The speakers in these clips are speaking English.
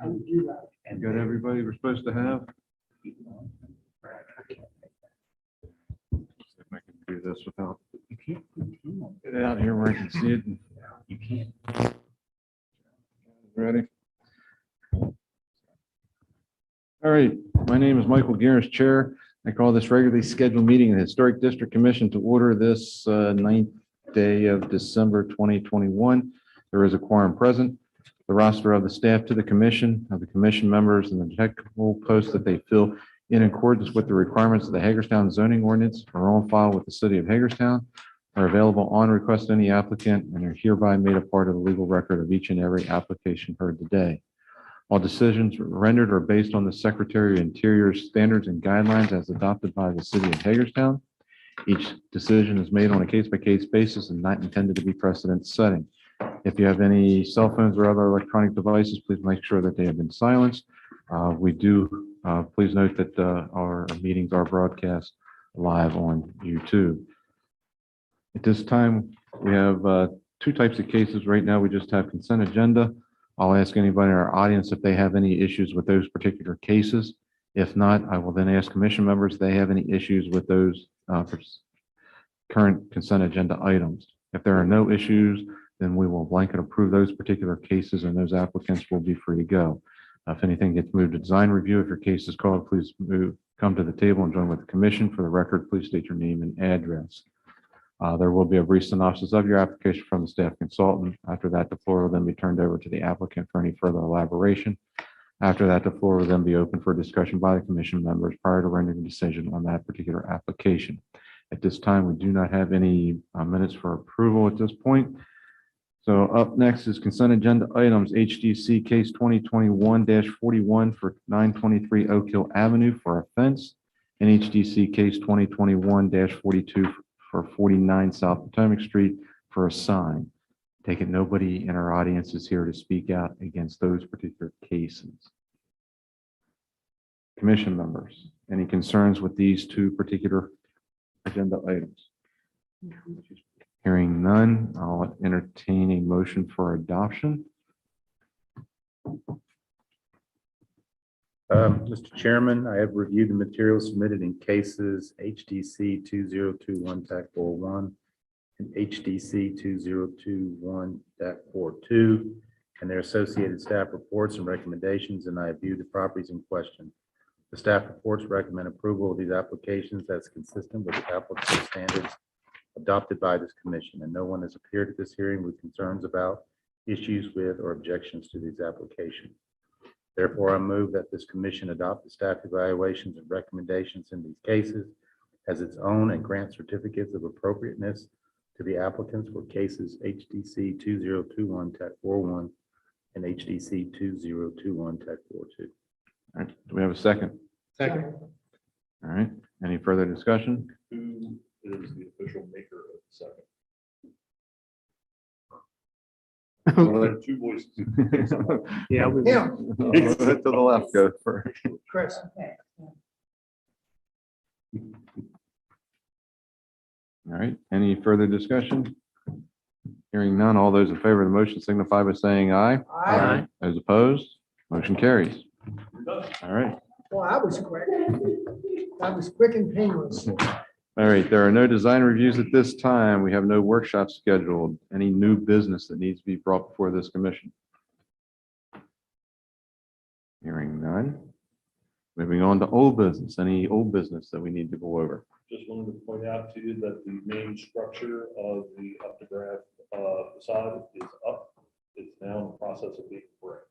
I would do that. And got everybody we're supposed to have? See if I can do this without, get it out here where I can see it. You can't. Ready? All right, my name is Michael Garris, Chair. I call this regularly scheduled meeting of the Historic District Commission to order this 9th day of December 2021. There is a quorum present. The roster of the staff to the commission, of the commission members, and the technical posts that they fill in accordance with the requirements of the Hagerstown zoning ordinance are on file with the city of Hagerstown, are available on request of any applicant, and are hereby made a part of the legal record of each and every application heard today. All decisions rendered are based on the Secretary of Interior's standards and guidelines as adopted by the city of Hagerstown. Each decision is made on a case-by-case basis and not intended to be precedent setting. If you have any cell phones or other electronic devices, please make sure that they have been silenced. Please note that our meetings are broadcast live on YouTube. At this time, we have two types of cases. Right now, we just have consent agenda. I'll ask anybody in our audience if they have any issues with those particular cases. If not, I will then ask commission members if they have any issues with those current consent agenda items. If there are no issues, then we will blanket approve those particular cases and those applicants will be free to go. If anything gets moved to design review, if your case is called, please come to the table and join with the commission. For the record, please state your name and address. There will be a brief synopsis of your application from the staff consultant. After that, the floor will then be turned over to the applicant for any further elaboration. After that, the floor will then be open for discussion by the commission members prior to rendering a decision on that particular application. At this time, we do not have any minutes for approval at this point. So up next is consent agenda items, HDC case 2021-41 for 923 Oak Hill Avenue for a fence, and HDC case 2021-42 for 49 South Potomac Street for a sign. Take it nobody in our audience is here to speak out against those particular cases. Commission members, any concerns with these two particular agenda items? Hearing none, I'll entertain a motion for adoption. Mr. Chairman, I have reviewed the materials submitted in cases HDC 2021-41 and HDC 2021-42 and their associated staff reports and recommendations, and I have viewed the properties in question. The staff reports recommend approval of these applications as consistent with the applicable standards adopted by this commission, and no one has appeared at this hearing with concerns about, issues with, or objections to these applications. Therefore, I move that this commission adopt the staff evaluations and recommendations in these cases as its own and grant certificates of appropriateness to the applicants for cases HDC 2021-41 and HDC 2021-42. All right, do we have a second? Second. All right, any further discussion? Who is the official maker of the second? Well, there are two voices. Yeah, Yeah, To the left, go first. Chris. All right, any further discussion? Hearing none, all those in favor of the motion signify by saying aye. Aye. Those opposed, motion carries. All right. Well, I was quick. That was quick and painless. All right, there are no design reviews at this time. We have no workshops scheduled. Any new business that needs to be brought before this commission? Hearing none. Moving on to old business. Any old business that we need to go over? Just wanted to point out to you that the main structure of the Undergrad facade is up. It's now in the process of being brick.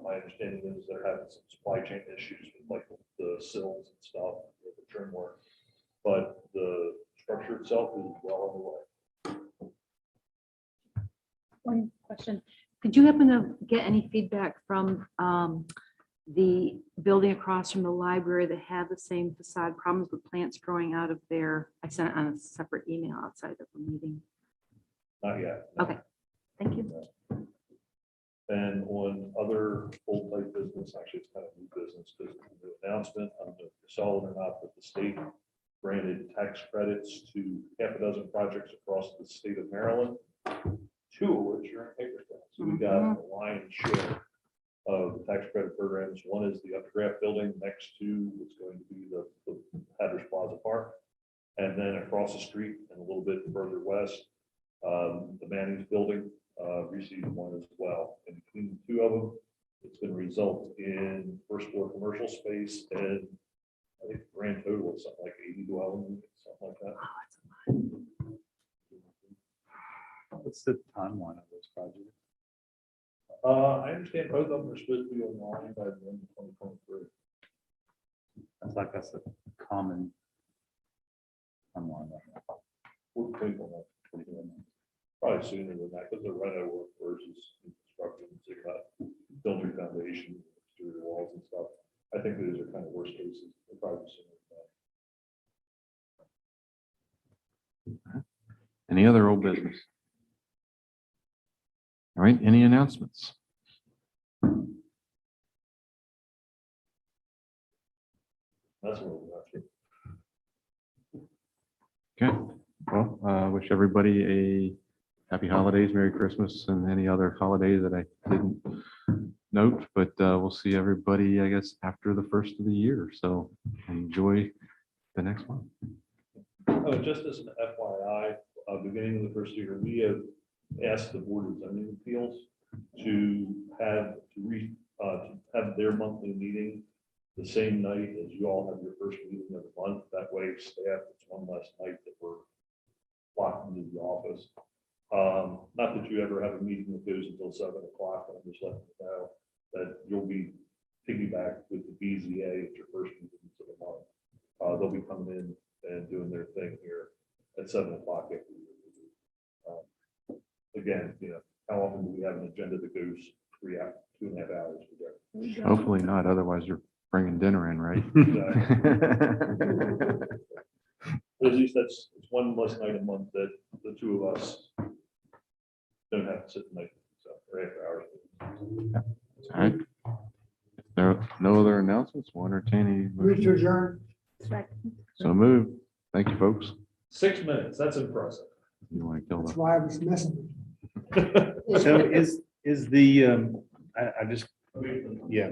My understanding is they're having some supply chain issues with like the sills and stuff, with the trim work. But the structure itself is well on the way. One question. Did you happen to get any feedback from the building across from the library that had the same facade problems with plants growing out of there? I sent it on a separate email outside of the meeting. Not yet. no. Okay, thank you. And on other old type business, actually it's kind of new business, because the announcement, I don't know if you saw it or not, but the state granted tax credits to half a dozen projects across the state of Maryland, two of which are in Hagerstown. So we got a lion's share of tax credit programs. One is the Undergrad Building, next to what's going to be the Hatters Plaza Park. And then across the street and a little bit further west, the Manning's Building received one as well. And between the two of them, it's going to result in first floor commercial space and I think the grand total is something like 80 dwelling units, something like that. What's the timeline of this project? I understand both of them are supposed to be online by the end of 2023. That's like that's a common timeline. We're thinking of probably sooner than that because the reno work versus construction, so you're not building foundation, exterior walls and stuff. I think those are kind of worst cases. They're probably sooner than that. Any other old business? All right, any announcements? That's what we're after. Okay, well, wish everybody a happy holidays, Merry Christmas, and any other holidays that I didn't note, but we'll see everybody, I guess, after the first of the year, so enjoy the next one. Oh, just as an FYI, beginning of the first year, we have asked the Board of Zoning Appeals to have their monthly meeting the same night as you all have your first meeting of the month. That way, staff, it's one less night that we're locked into the office. Not that you ever have a meeting that goes until 7 o'clock, but I'm just letting you know that you'll be piggyback with the BZA at your first meeting of the month. They'll be coming in and doing their thing here at 7 o'clock. Again, you know, how often do we have an agenda that goes 2.5 hours together? Hopefully not, otherwise you're bringing dinner in, right? At least it's one less night a month that the two of us don't have to sit and make, so, or after hours. All right. If there are no other announcements, we'll entertain a Move to motion. adjourn. So move. Thank you, folks. 6 minutes, that's impressive. You want to kill That's them? why I was messing with you. So is the, I just, yeah,